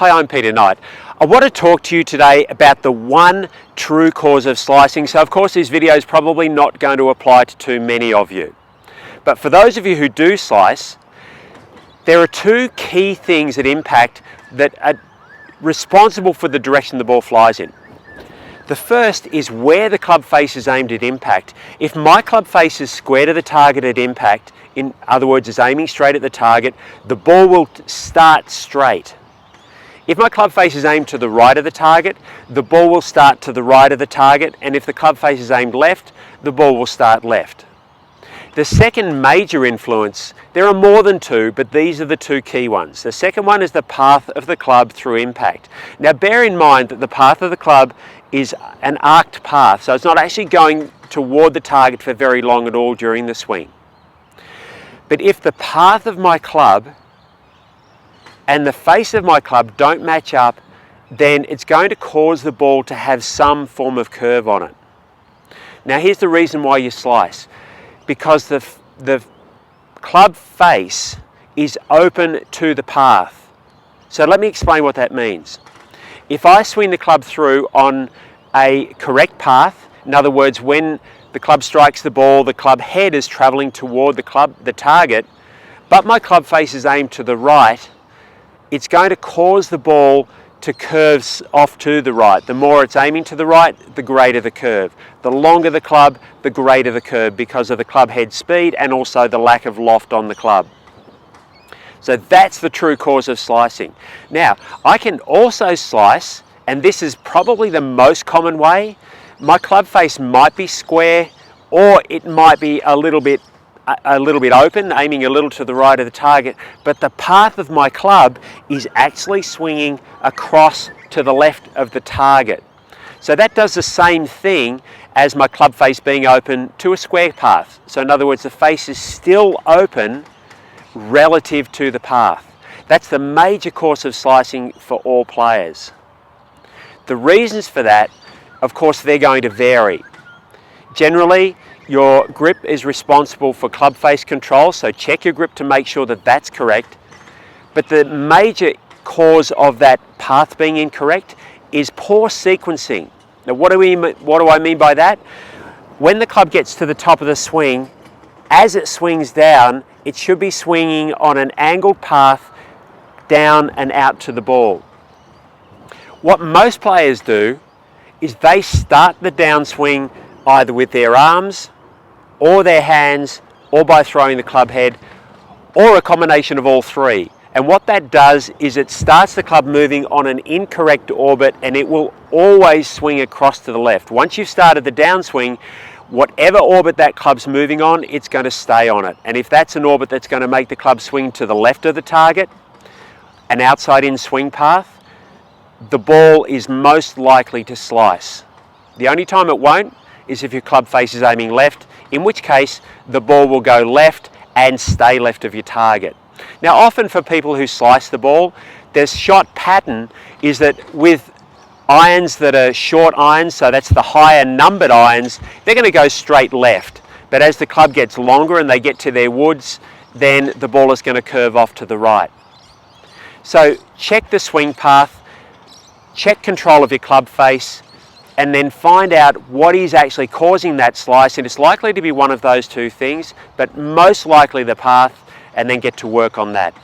Hi, I'm Peter Knight. I want to talk to you today about the one true cause of slicing. So of course this video is probably not going to apply to too many of you. But for those of you who do slice, there are two key things that are responsible for the direction the ball flies in. The first is where the club face is aimed at impact. If my club face is square to the target at impact, in other words is aiming straight at the target, the ball will start straight. If my club face is aimed to the right of the target, the ball will start to the right of the target, and if the club face is aimed left, the ball will start left. The second major influence, there are more than two, but these are the two key ones. The second one is the path of the club through impact. Now bear in mind that the path of the club is an arced path, so it's not actually going toward the target for very long at all during the swing. But if the path of my club and the face of my club don't match up, then it's going to cause the ball to have some form of curve on it. Now here's the reason why you slice. Because the club face is open to the path. So let me explain what that means. If I swing the club through on a correct path, in other words, when the club strikes the ball, the club head is traveling toward the target, but my club face is aimed to the right, it's going to cause the ball to curve off to the right. The more it's aiming to the right, the greater the curve. The longer the club, the greater the curve because of the club head speed and also the lack of loft on the club. So that's the true cause of slicing. Now, I can also slice, and this is probably the most common way. My club face might be square, or it might be a little bit open, aiming a little to the right of the target, but the path of my club is actually swinging across to the left of the target. So that does the same thing as my club face being open to a square path. So in other words, the face is still open relative to the path. That's the major cause of slicing for all players. The reasons for that, of course, they're going to vary. Generally, your grip is responsible for club face control, so check your grip to make sure that that's correct. But the major cause of that path being incorrect is poor sequencing. Now what do I mean by that? When the club gets to the top of the swing, as it swings down, it should be swinging on an angled path down and out to the ball. What most players do is they start the downswing either with their arms or their hands or by throwing the club head or a combination of all three. And what that does is it starts the club moving on an incorrect orbit, and it will always swing across to the left. Once you've started the downswing, whatever orbit that club's moving on, it's going to stay on it. And if that's an orbit that's going to make the club swing to the left of the target, an outside-in swing path, the ball is most likely to slice. The only time it won't is if your club face is aiming left, in which case the ball will go left and stay left of your target. Now often for people who slice the ball, their shot pattern is that with irons that are short irons, so that's the higher numbered irons, they're going to go straight left. But as the club gets longer and they get to their woods, then the ball is going to curve off to the right. So check the swing path, check control of your club face, and then find out what is actually causing that slice, and it's likely to be one of those two things, but most likely the path, and then get to work on that.